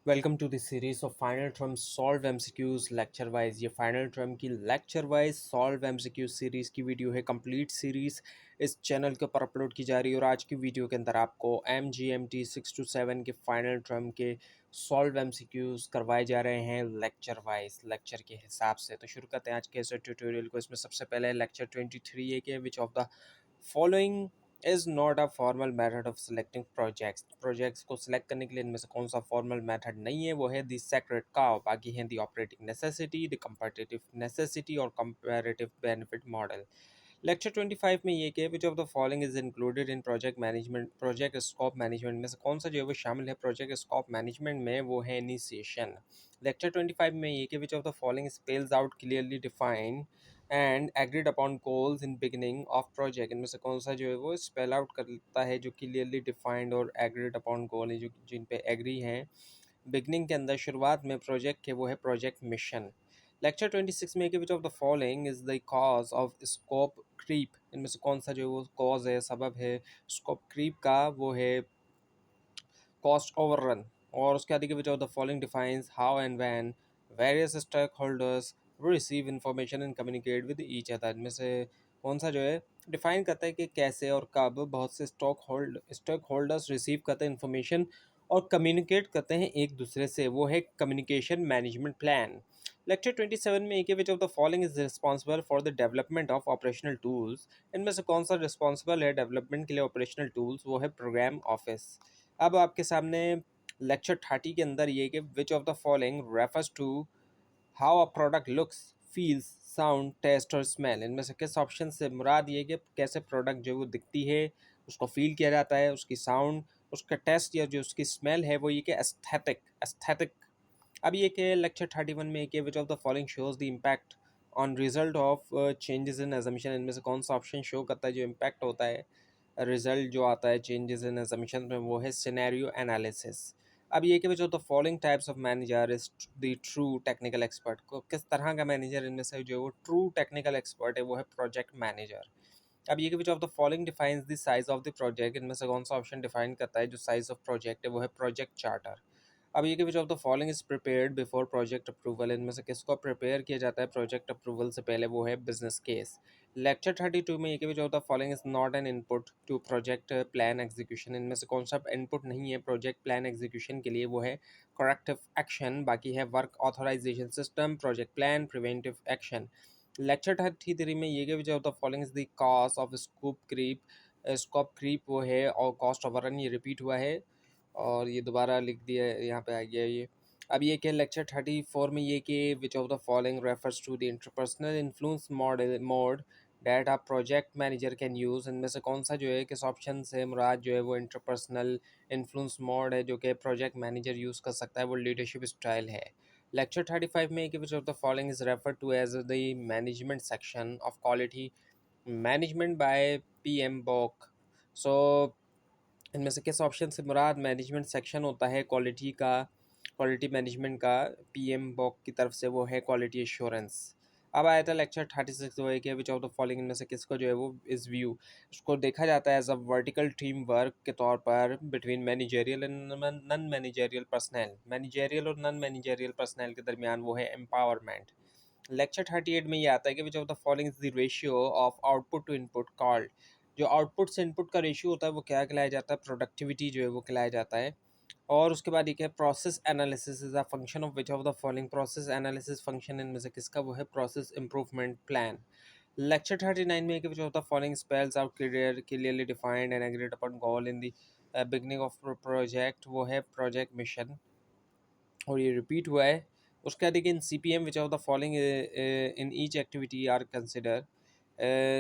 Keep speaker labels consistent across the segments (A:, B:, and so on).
A: Welcome to the series of final term solve MCQs lecture wise. ये final term की lecture wise solve MCQ series की video है। Complete series इस channel के ऊपर upload की जा रही है और आज की वीडियो के अंदर आपको MGMT 6 to 7 के फाइनल टर्म के सॉल्व एमसीक्यूज करवाए जा रहे हैं लेक्चर वाइज, लेक्चर के हिसाब से। तो शुरू करते हैं आज के इस ट्यूटोरियल को। इसमें सबसे पहले लेक्चर 23 है कि which of the following is not a formal method of selecting projects को सिलेक्ट करने के लिए इनमें से कौन सा फॉर्मल मेथड नहीं है, वो है दी सेक्रेट काव। बाकी हैं the operating necessity, the comparative necessity और कंपैरेटिव बेनिफिट मॉडल। लेक्चर 25 में ये कि which of the following is included in project management, project scope management में से कौन सा जो है वो शामिल है प्रोजेक्ट स्कोप मैनेजमेंट में, वो है इनिशिएशन। लेक्चर 25 में ये कि which of the following spells out clearly defined and agreed upon goals in beginning of project. इनमें से कौन सा जो है वो स्पेल आउट करता है जो क्लियरली डिफाइंड और एग्रीड अपॉन गोल है, जो जिन पे एग्री हैं बिगनिंग के अंदर, शुरुआत में प्रोजेक्ट के, वो है प्रोजेक्ट मिशन। लेक्चर 26 में कि which of the following is the cause of scope creep. इनमें से कौन सा जो है वो कॉज है, सबब है स्कोप क्रीप का, वो है कॉस्ट ओवररन। और उसके आगे which of the following defines how and when various stakeholders receive information and communicate with each other. इनमें से कौन सा जो है डिफाइन करता है कि कैसे और कब बहुत से स्टॉक होल्डर्स रिसीव करते हैं इंफॉर्मेशन और कम्युनिकेट करते हैं एक दूसरे से, वो है कम्युनिकेशन मैनेजमेंट प्लान। लेक्चर 27 में एक which of the following is responsible for the development of operational tools. इनमें से कौन सा रिस्पॉन्सिबल है डेवलपमेंट के लिए ऑपरेशनल टूल्स, वो है प्रोग्राम ऑफिस। अब आपके सामने लेक्चर 30 के अंदर ये कि which of the following refers to how a product looks, feels, sound, taste और स्मेल। इनमें से किस ऑप्शन से मुराद ये कि कैसे प्रोडक्ट जो वो दिखती है, उसको फील किया जाता है, उसकी साउंड, उसका टेस्ट या जो उसकी स्मेल है, वो ये कि एस्थेटिक एस्थेटिक। अब ये कि लेक्चर 31 में कि which of the following shows the impact on result of changes in assumption. इनमें से कौन सा ऑप्शन शो करता है जो इम्पैक्ट होता है रिजल्ट जो आता है चेंजेस इन एजम्पशन में, वो है सिनेरियो एनालिसिस। अब ये कि which of the following types of manager is the true technical expert. को किस तरह का मैनेजर इनमें से जो वो ट्रू टेक्निकल एक्सपर्ट है, वो है प्रोजेक्ट मैनेजर। अब ये कि which of the following defines the size of the project. इनमें से कौन सा ऑप्शन डिफाइन करता है जो साइज ऑफ प्रोजेक्ट है, वो है प्रोजेक्ट चार्टर। अब ये कि which of the following is prepared before project approval. इनमें से किसको प्रिपेयर किया जाता है प्रोजेक्ट अप्रूवल से पहले, वो है बिजनेस केस। लेक्चर 32 में ये कि which of the following is not an input to project plan execution. इनमें से कौन सा इनपुट नहीं है प्रोजेक्ट प्लान एग्जीक्यूशन के लिए, वो है करेक्टिव एक्शन। बाकी है work authorisation system, project plan, preventive action. Lecture 33 में ये कि which of the following is the cause of scope creep, वो है और कॉस्ट ओवररन। ये रिपीट हुआ है और ये दोबारा लिख दिया है, यहाँ पे आ गया ये। अब ये कि लेक्चर 34 में ये कि which of the following refers to the interpersonal influence mode that a project manager can use. इनमें से कौन सा जो है किस ऑप्शन से मुराद जो है वो इंटरपर्सनल इन्फ्लुएंस मोड है जो कि प्रोजेक्ट मैनेजर यूज़ कर सकता है, वो लीडरशिप स्टाइल है। लेक्चर 35 में कि which of the following is refer to as the management section of quality management by PM BOK. So इनमें से किस ऑप्शन से मुराद मैनेजमेंट सेक्शन होता है क्वालिटी का, क्वालिटी मैनेजमेंट का PM बॉक की तरफ से, वो है क्वालिटी एश्योरेंस। अब आया था लेक्चर 36 वो है कि विच ऑफ द फॉलोइंग इनमें से किसको जो है वो इस व्यू उसको देखा जाता है as a vertical team work के तौर पर between managerial and non managerial personal. Managerial और नॉन मैनेजेरियल पर्सनल के दरमियान, वो है एम्पावरमेंट। लेक्चर 38 में ये आता है कि which of the following is the ratio of output to input called. जो आउटपुट से इनपुट का रेशियो होता है वो क्या कहलाया जाता है, प्रोडक्टिविटी जो है वो कहलाया जाता है। और उसके बाद एक है process analysis is a function of which of the following. Process analysis function इनमें से किसका, वो है प्रोसेस इंप्रूवमेंट प्लान। लेक्चर 39 में एक which of the following spells out clearly defined and agreed upon goal in the beginning of project, वो है project mission. और ये रिपीट हुआ है। उसके बाद in CPM which of the following in each activity are consider.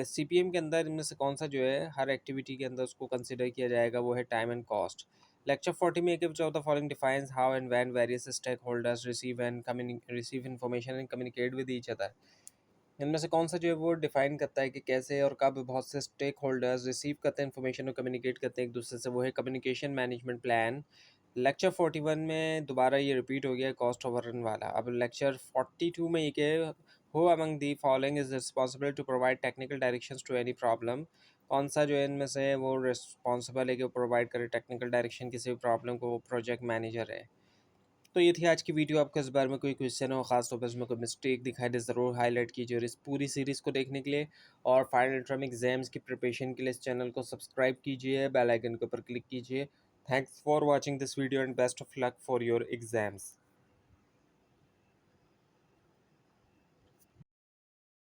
A: CPM के अंदर इनमें से कौन सा जो है हर एक्टिविटी के अंदर उसको कंसिडर किया जाएगा, वो है टाइम एंड कॉस्ट। लेक्चर 40 में एक which of the following defines how and when various stakeholders receive information and communicate with each other. इनमें से कौन सा जो है वो डिफाइन करता है कि कैसे और कब बहुत से स्टेक होल्डर्स रिसीव करते हैं इन्फॉर्मेशन और कम्युनिकेट करते हैं एक दूसरे से, वो है कम्युनिकेशन मैनेजमेंट प्लान। लेक्चर 41 में दोबारा ये रिपीट हो गया कॉस्ट ओवररन वाला। अब लेक्चर 42 में ये कि who among the following is responsible to provide technical directions to any problem. कौन सा जो है इनमें से वो रिस्पॉन्सिबल है कि वो प्रोवाइड करे टेक्निकल डायरेक्शन किसी भी प्रॉब्लम को, वो प्रोजेक्ट मैनेजर है। तो ये थी आज की वीडियो। आपको इस बारे में कोई क्वेश्चन हो, खास तौर पर इसमें कोई मिस्टेक दिखाई दे, ज़रूर हाईलाइट कीजिए। और इस पूरी सीरीज़ को देखने के लिए और फाइनल टर्म एग्जाम्स की प्रिपरेशन के लिए इस चैनल को सब्सक्राइब कीजिए, बेल आइकन के ऊपर क्लिक कीजिए। Thanks for watching this video and best of luck for your exams.